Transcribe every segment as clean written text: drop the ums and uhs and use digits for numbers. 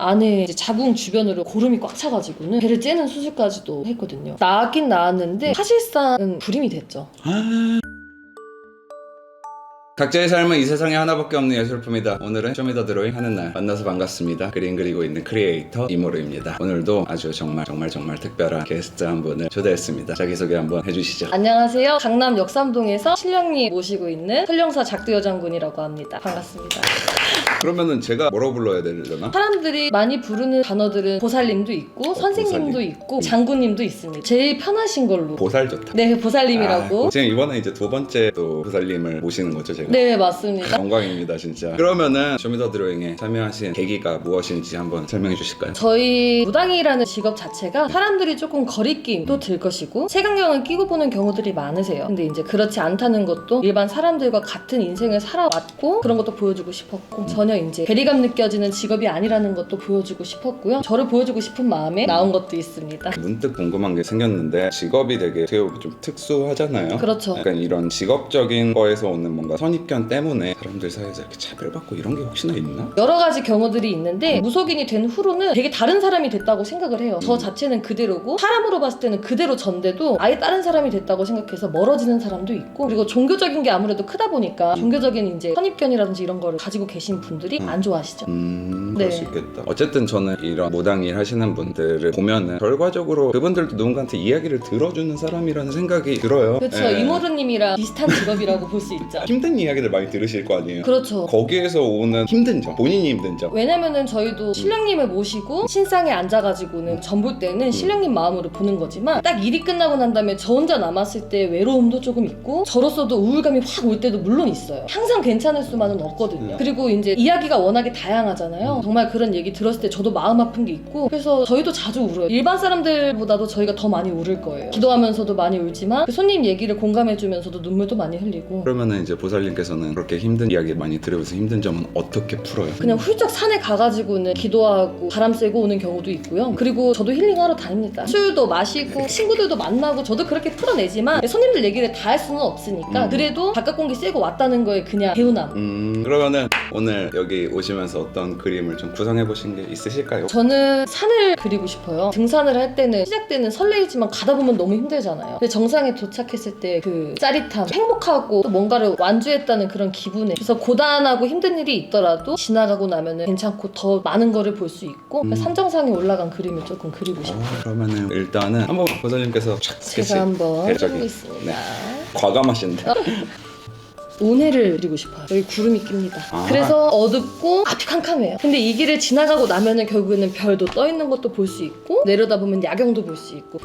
안에 이제 자궁 주변으로 고름이 꽉 차가지고는 배를 째는 수술까지도 했거든요. 나았긴 나았는데 사실상은 불임이 됐죠. 각자의 삶은 이 세상에 하나밖에 없는 예술품이다. 오늘은 쇼미더 드로잉 하는 날 만나서 반갑습니다. 그림 그리고 있는 크리에이터 이모르입니다. 오늘도 아주 정말 특별한 게스트 한 분을 초대했습니다. 자기소개 한번 해주시죠. 안녕하세요. 강남 역삼동에서 신령님 모시고 있는 설령사 작두여 장군이라고 합니다. 반갑습니다. 그러면은 제가 뭐라고 불러야 되려나? 사람들이 많이 부르는 단어들은 보살님도 있고 선생님도 보살님. 있고 장군님도 있습니다. 제일 편하신 걸로. 보살 좋다. 네, 보살님이라고. 지금 이번에 이제 두 번째 또 보살님을 모시는 거죠, 제가? 네, 맞습니다. 영광입니다, 진짜. 그러면은 쇼미더 드로잉에 참여하신 계기가 무엇인지 한번 설명해 주실까요? 저희 무당이라는 직업 자체가 사람들이 조금 거리낌도 들 것이고 색안경을 끼고 보는 경우들이 많으세요. 근데 이제 그렇지 않다는 것도 일반 사람들과 같은 인생을 살아왔고 그런 것도 보여주고 싶었고 전혀 이제 괴리감 느껴지는 직업이 아니라는 것도 보여주고 싶었고요. 저를 보여주고 싶은 마음에 나온 것도 있습니다. 문득 궁금한 게 생겼는데 직업이 되게 어떻게 보면 좀 특수하잖아요. 그렇죠. 약간 이런 직업적인 거에서 오는 뭔가 선입견 때문에 사람들 사이에서 이렇게 차별받고 이런 게 혹시나 있나? 여러 가지 경우들이 있는데 무속인이 된 후로는 되게 다른 사람이 됐다고 생각을 해요. 저 자체는 그대로고 사람으로 봤을 때는 그대로 전데도 아예 다른 사람이 됐다고 생각해서 멀어지는 사람도 있고 그리고 종교적인 게 아무래도 크다 보니까 종교적인 이제 선입견이라든지 이런 거를 가지고 계신 분들이 안 좋아하시죠. 그럴 네. 수 있겠다. 어쨌든 저는 이런 무당일 하시는 분들을 보면은 결과적으로 그분들도 누군가한테 이야기를 들어주는 사람이라는 생각이 들어요. 그렇죠. 예. 이모르님이랑 비슷한 직업이라고 볼 수 있죠. 힘든 이야기들 많이 들으실 거 아니에요. 그렇죠. 거기에서 오는 힘든 점, 본인이 힘든 점. 왜냐면은 저희도 신령님을 모시고 신상에 앉아가지고는 전 볼 때는 신령님 마음으로 보는 거지만 딱 일이 끝나고 난 다음에 저 혼자 남았을 때 외로움도 조금 있고 저로서도 우울감이 확 올 때도 물론 있어요. 항상 괜찮을 수만은 없거든요. 그리고 이제 이야기가 워낙에 다양하잖아요. 정말 그런 얘기 들었을 때 저도 마음 아픈 게 있고 그래서 저희도 자주 울어요. 일반 사람들보다도 저희가 더 많이 울을 거예요. 기도하면서도 많이 울지만 그 손님 얘기를 공감해주면서도 눈물도 많이 흘리고 그러면은 이제 보살님께서는 그렇게 힘든 이야기 많이 들으면서 힘든 점은 어떻게 풀어요? 그냥 훌쩍 산에 가가지고는 기도하고 바람 쐬고 오는 경우도 있고요. 그리고 저도 힐링하러 다닙니다. 술도 마시고 친구들도 만나고 저도 그렇게 풀어내지만 손님들 얘기를 다 할 수는 없으니까 그래도 바깥 공기 쐬고 왔다는 거에 그냥 개운함. 그러면은 오늘 여기 오시면서 어떤 그림을 좀 구성해 보신 게 있으실까요? 저는 산을 그리고 싶어요. 등산을 할 때는 시작 때는 설레이지만 가다 보면 너무 힘들잖아요. 근데 정상에 도착했을 때 그 짜릿함, 행복하고 또 뭔가를 완주했다는 그런 기분에 그래서 고단하고 힘든 일이 있더라도 지나가고 나면은 괜찮고 더 많은 거를 볼 수 있고 산 정상에 올라간 그림을 조금 그리고 싶어요. 그러면은 일단은 한번 보살님께서 촥 스케치 제가 한번 대적인. 해보겠습니다. 네. 과감하신데. 운해를 그리고 싶어요. 여기 구름이 낍니다. 그래서 어둡고 앞이 캄캄해요. 근데 이 길을 지나가고 나면은 결국에는 별도 떠 있는 것도 볼 수 있고 내려다보면 야경도 볼 수 있고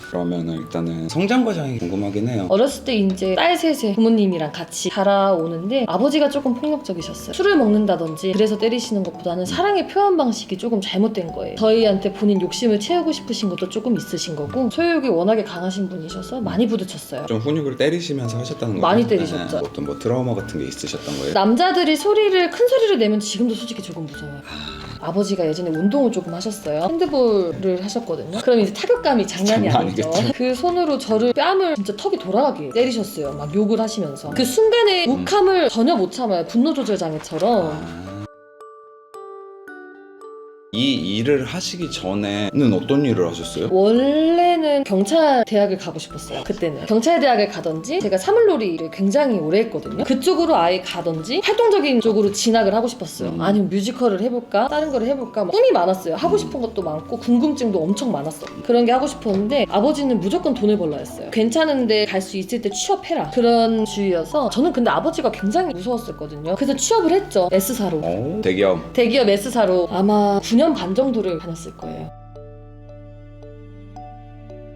그러면은 일단은 성장 과정이 궁금하긴 해요. 어렸을 때 이제 딸 셋에 부모님이랑 같이 자라오는데 아버지가 조금 폭력적이셨어요. 술을 먹는다든지 그래서 때리시는 것보다는 사랑의 표현 방식이 조금 잘못된 거예요. 저희한테 본인 욕심을 채우고 싶으신 것도 조금 있으신 거고 소유욕이 워낙에 강하신 분이셔서 많이 부딪혔어요. 좀 훈육을 때리시면서 하셨다는 거예요? 많이 때리셨죠. 어떤 뭐 트라우마 같은 게 있으셨던 거예요? 남자들이 큰 소리를 내면 지금도 솔직히 조금 무서워요. 아버지가 예전에 운동을 조금 하셨어요. 핸드볼을 하셨거든요. 그럼 이제 타격감이 장난이 장난 아니죠. 아니겠죠. 그 손으로 저를 뺨을 진짜 턱이 돌아가게 때리셨어요. 막 욕을 하시면서. 그 순간에 욱함을 전혀 못 참아요. 분노 조절 장애처럼. 이 일을 하시기 전에는 어떤 일을 하셨어요? 원래는 경찰 대학을 가고 싶었어요. 그때는 경찰 대학을 가든지 제가 사물놀이를 굉장히 오래 했거든요. 그쪽으로 아예 가든지 활동적인 쪽으로 진학을 하고 싶었어요. 아니면 뮤지컬을 해볼까 다른 거를 해볼까 막 꿈이 많았어요. 하고 싶은 것도 많고 궁금증도 엄청 많았어요. 그런 게 하고 싶었는데 아버지는 무조건 돈을 벌라 했어요. 괜찮은데 갈 수 있을 때 취업해라 그런 주의여서 저는 근데 아버지가 굉장히 무서웠었거든요. 그래서 취업을 했죠. S사로. 대기업 S사로 아마 9년 반 정도를 다녔을 거예요.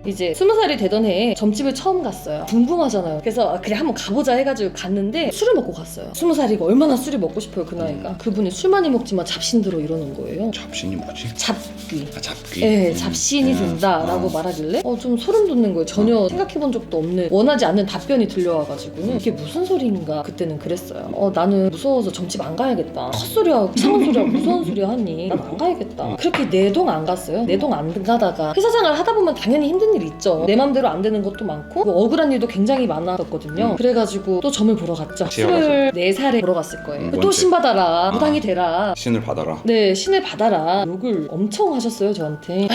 이제 20살이 되던 해에 점집을 처음 갔어요. 궁금하잖아요. 그래서 그래 한번 가보자 해가지고 갔는데 술을 먹고 갔어요. 20살이고 얼마나 술이 먹고 싶어요 그 나이가. 그분이 술 많이 먹지만 잡신 들어 이러는 거예요. 잡신이 뭐지? 잡귀. 잡귀? 네, 잡신이 든다라고 말하길래 좀 소름 돋는 거예요. 전혀 생각해본 적도 없는 원하지 않는 답변이 들려와가지고는 이게 무슨 소리인가 그때는 그랬어요. 나는 무서워서 점집 안 가야겠다. 헛소리하고 이상한 소리하고 무서운 소리 하니 난 안 가야겠다. 그렇게 내동 안 갔어요. 내동 안 가다가 회사 생활 하다 보면 당연히 힘든 하는 일 있죠. 내 맘대로 안 되는 것도 많고 뭐 억울한 일도 굉장히 많았거든요. 그래가지고 또 점을 보러 갔죠. 지하가서. 24살에 보러 갔을 거예요. 또 뭔지. 신 받아라, 무당이 되라. 신을 받아라. 네, 신을 받아라. 욕을 엄청 하셨어요, 저한테. 야,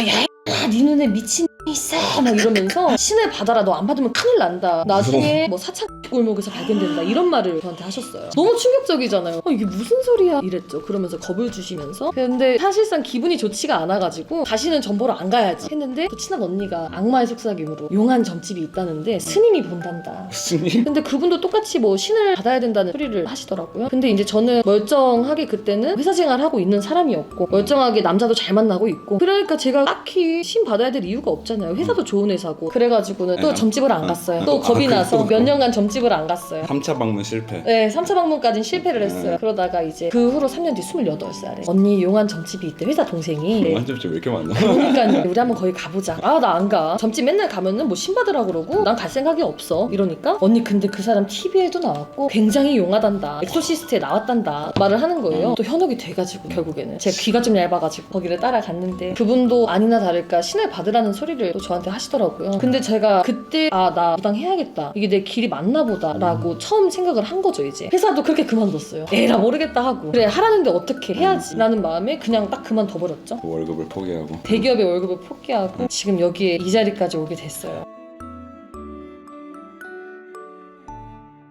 네 눈에 미친 있어 막 이러면서 신을 받아라, 너 안 받으면 큰일 난다, 나중에 뭐 사창 골목에서 발견된다, 이런 말을 저한테 하셨어요. 너무 충격적이잖아요. 이게 무슨 소리야 이랬죠. 그러면서 겁을 주시면서. 근데 사실상 기분이 좋지가 않아가지고 다시는 점 보러 안 가야지 했는데, 또 친한 언니가 악마의 속삭임으로 용한 점집이 있다는데 스님이 본단다. 스님? 근데 그분도 똑같이 뭐 신을 받아야 된다는 소리를 하시더라고요. 근데 이제 저는 멀쩡하게 그때는 회사 생활하고 있는 사람이었고, 멀쩡하게 남자도 잘 만나고 있고, 그러니까 제가 딱히 신 받아야 될 이유가 없잖아요. 회사도 좋은 회사고. 그래가지고는 또 점집을 안 갔어요. 또 겁이 나서 몇 년간 점집을 안 갔어요. 3차 방문 실패. 네, 3차 방문까지는 실패를 했어요. 그러다가 이제 그 후로 3년 뒤 28살에 언니 용한 점집이 있대, 회사 동생이. 네. 완전 왜 이렇게 많나? 그러니까요. 우리 한번 거기 가보자. 아, 나 안 가. 점집 맨날 가면은 뭐 신 받으라 그러고 난 갈 생각이 없어. 이러니까 언니 근데 그 사람 TV에도 나왔고 굉장히 용하단다, 엑소시스트에 나왔단다 말을 하는 거예요. 또 현혹이 돼가지고 결국에는 제가 귀가 좀 얇아가지고 거기를 따라갔는데, 그분도 아니나 다를까 신을 받으라는 소리를 또 저한테 하시더라고요. 근데 제가 그때 아, 나 무당 해야겠다, 이게 내 길이 맞나 보다 라고 처음 생각을 한 거죠. 이제 회사도 그렇게 그만뒀어요. 에라 모르겠다 하고, 그래 하라는데 어떻게 해야지 라는 마음에 그냥 딱 그만둬버렸죠. 월급을 포기하고. 대기업의 월급을 포기하고 지금 여기에 이 자리까지 오게 됐어요.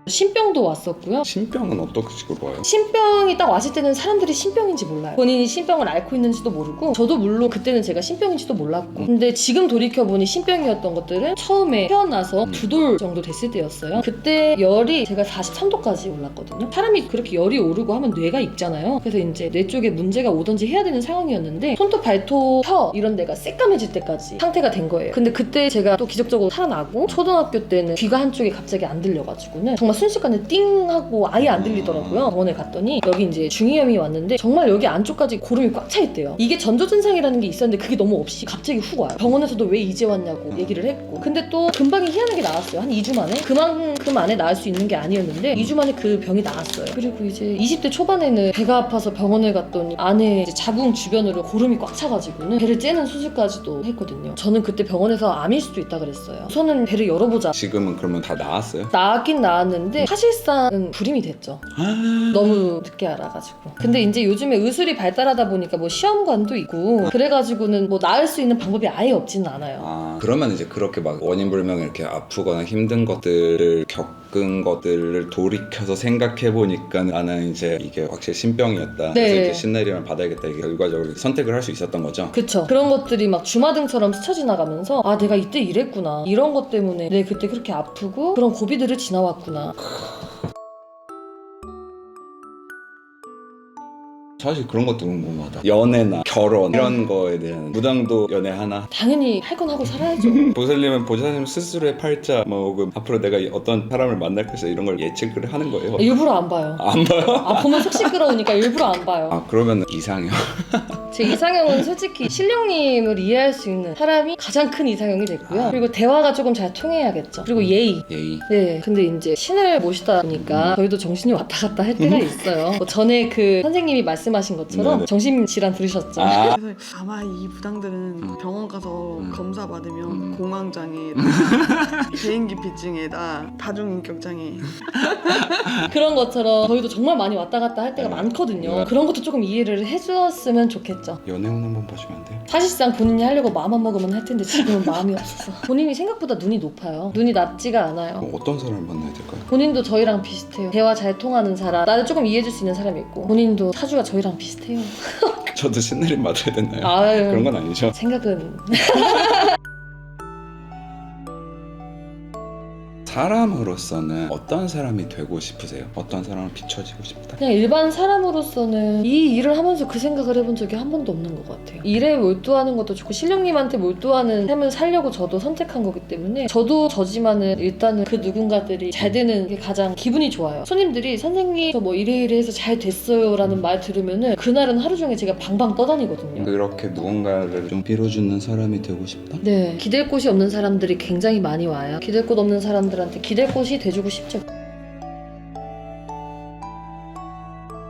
신병도 왔었고요. 신병은 어떻게 식으로 와요? 신병이 딱 왔을 때는 사람들이 신병인지 몰라요. 본인이 신병을 앓고 있는지도 모르고, 저도 물론 그때는 제가 신병인지도 몰랐고. 근데 지금 돌이켜보니 신병이었던 것들은 처음에 태어나서 2돌 정도 됐을 때였어요. 그때 열이 제가 43도까지 올랐거든요. 사람이 그렇게 열이 오르고 하면 뇌가 익잖아요. 그래서 이제 뇌 쪽에 문제가 오든지 해야 되는 상황이었는데, 손톱, 발톱, 혀 이런 데가 새까매질 때까지 상태가 된 거예요. 근데 그때 제가 또 기적적으로 살아나고, 초등학교 때는 귀가 한쪽이 갑자기 안 들려가지고는 정말 순식간에 띵 하고 아예 안 들리더라고요. 병원에 갔더니 여기 이제 중이염이 왔는데 정말 여기 안쪽까지 고름이 꽉 차 있대요. 이게 전조증상이라는 게 있었는데 그게 너무 없이 갑자기 훅 와요. 병원에서도 왜 이제 왔냐고 얘기를 했고, 근데 또 금방이 희한하게 나았어요. 한 2주 만에. 그만큼 안에 나을 수 있는 게 아니었는데 2주 만에 그 병이 나았어요. 그리고 이제 20대 초반에는 배가 아파서 병원에 갔더니 안에 이제 자궁 주변으로 고름이 꽉 차가지고는 배를 째는 수술까지도 했거든요. 저는 그때 병원에서 암일 수도 있다 그랬어요. 우선은 배를 열어보자. 지금은 그러면 다 나았어요? 나았긴 나았는데 사실상은 불임이 됐죠. 너무 늦게 알아가지고. 근데 이제 요즘에 의술이 발달하다 보니까 뭐 시험관도 있고 그래가지고는 뭐 나을 수 있는 방법이 아예 없지는 않아요. 아, 그러면 이제 그렇게 막 원인불명 이렇게 아프거나 힘든 것들을 겪은 것들을 돌이켜서 생각해보니까 나는 이제 이게 확실히 신병이었다. 네. 그래서 이제 신내림을 받아야겠다. 이게 결과적으로 선택을 할 수 있었던 거죠. 그쵸. 그런 것들이 막 주마등처럼 스쳐 지나가면서 아, 내가 이때 이랬구나, 이런 것 때문에 내가 그때 그렇게 아프고 그런 고비들을 지나왔구나. 사실 그런 것도 궁금하다. 연애나 결혼 이런 거에 대한. 무당도 연애 하나? 당연히 할 건 하고 살아야죠. 보살님은 보살님 스스로의 팔자 뭐 혹은 앞으로 내가 어떤 사람을 만날 것이다 이런 걸 예측을 하는 거예요? 일부러 안 봐요. 안 봐요? 아, 보면 속 시끄러우니까 일부러 안 봐요. 아, 그러면 이상형. 제 이상형은 솔직히 신령님을 이해할 수 있는 사람이 가장 큰 이상형이 됐고요. 그리고 대화가 조금 잘 통해야겠죠. 그리고 예의. 예의. 네, 근데 이제 신을 모시다 보니까 저희도 정신이 왔다 갔다 할 때가 있어요. 뭐 전에 그 선생님이 말씀하신 것처럼 네네. 정신질환 들으셨죠? 아, 그래서 아마 이 부당들은 병원 가서 검사 받으면 공황장애, 비행기 피증에다 다중인격장애. 그런 것처럼 저희도 정말 많이 왔다 갔다 할 때가 많거든요. 네. 그런 것도 조금 이해를 해주었으면 좋겠죠. 연애운 한번 봐주면 안 돼요? 사실상 본인이 하려고 마음만 먹으면 할 텐데 지금은 마음이 없어서. 본인이 생각보다 눈이 높아요. 눈이 낮지가 않아요. 그럼 어떤 사람을 만나야 될까요? 본인도 저희랑 비슷해요. 대화 잘 통하는 사람, 나를 조금 이해해줄 수 있는 사람이 있고, 본인도 사주가 저희랑 비슷해요. 저도 신내림 받아야 되나요? 아유, 그런 건 아니죠? 생각은 사람으로서는 어떤 사람이 되고 싶으세요? 어떤 사람을 비춰지고 싶다? 그냥 일반 사람으로서는 이 일을 하면서 그 생각을 해본 적이 한 번도 없는 것 같아요. 일에 몰두하는 것도 좋고 신령님한테 몰두하는 삶을 살려고 저도 선택한 거기 때문에, 저도 저지만은 일단은 그 누군가들이 잘 되는 게 가장 기분이 좋아요. 손님들이 선생님 저 뭐 이래 해서 잘 됐어요 라는 말 들으면은 그날은 하루 종일 제가 방방 떠다니거든요. 그렇게 누군가를 좀 빌어주는 사람이 되고 싶다? 네, 기댈 곳이 없는 사람들이 굉장히 많이 와요. 기댈 곳 없는 사람들한테 기댈 곳이 돼주고 싶죠.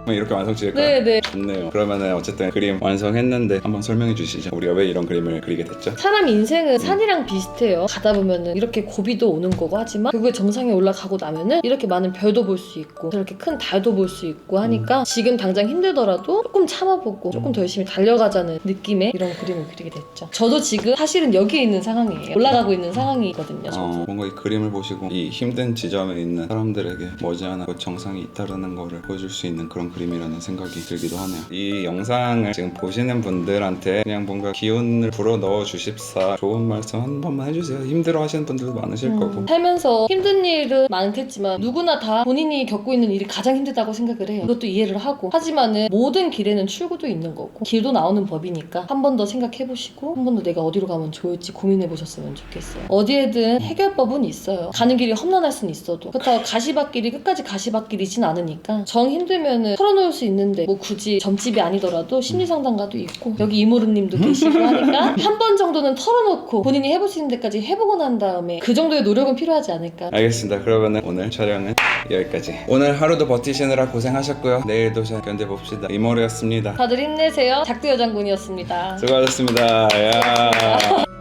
이렇게 완성 지을까요? 네네. 좋네요. 그러면은 어쨌든 그림 완성했는데 한번 설명해 주시죠. 우리가 왜 이런 그림을 그리게 됐죠? 사람 인생은 산이랑 비슷해요. 가다 보면은 이렇게 고비도 오는 거고 하지만 결국에 정상에 올라가고 나면은 이렇게 많은 별도 볼 수 있고 저렇게 큰 달도 볼 수 있고 하니까 지금 당장 힘들더라도 조금 참아보고 조금 더 열심히 달려가자는 느낌의 이런 그림을 그리게 됐죠. 저도 지금 사실은 여기에 있는 상황이에요. 올라가고 있는 상황이거든요. 저도. 뭔가 이 그림을 보시고 이 힘든 지점에 있는 사람들에게 머지않아 그 정상이 있다라는 거를 보여줄 수 있는 그런 그림이라는 생각이 들기도 하네요. 이 영상을 지금 보시는 분들한테 그냥 뭔가 기운을 불어 넣어 주십사 좋은 말씀 한 번만 해주세요. 힘들어 하시는 분들도 많으실 거고. 살면서 힘든 일은 많겠지만 누구나 다 본인이 겪고 있는 일이 가장 힘들다고 생각을 해요. 그것도 이해를 하고 하지만은 모든 길에는 출구도 있는 거고 길도 나오는 법이니까 한 번 더 생각해보시고 한 번 더 내가 어디로 가면 좋을지 고민해보셨으면 좋겠어요. 어디에든 해결법은 있어요. 가는 길이 험난할 순 있어도 그렇다고 가시밭길이 끝까지 가시밭길이진 않으니까 정 힘들면은 털어놓을 수 있는데 뭐 굳이 점집이 아니더라도 심리상담가도 있고 여기 이모르님도 계시고 하니까 한 번 정도는 털어놓고 본인이 해볼 수 있는 데까지 해보고 난 다음에 그 정도의 노력은 필요하지 않을까. 알겠습니다. 그러면은 오늘 촬영은 여기까지. 오늘 하루도 버티시느라 고생하셨고요. 내일도 잘 견뎌봅시다. 이모르였습니다. 다들 힘내세요. 작두여장군이었습니다. 수고하셨습니다. 야.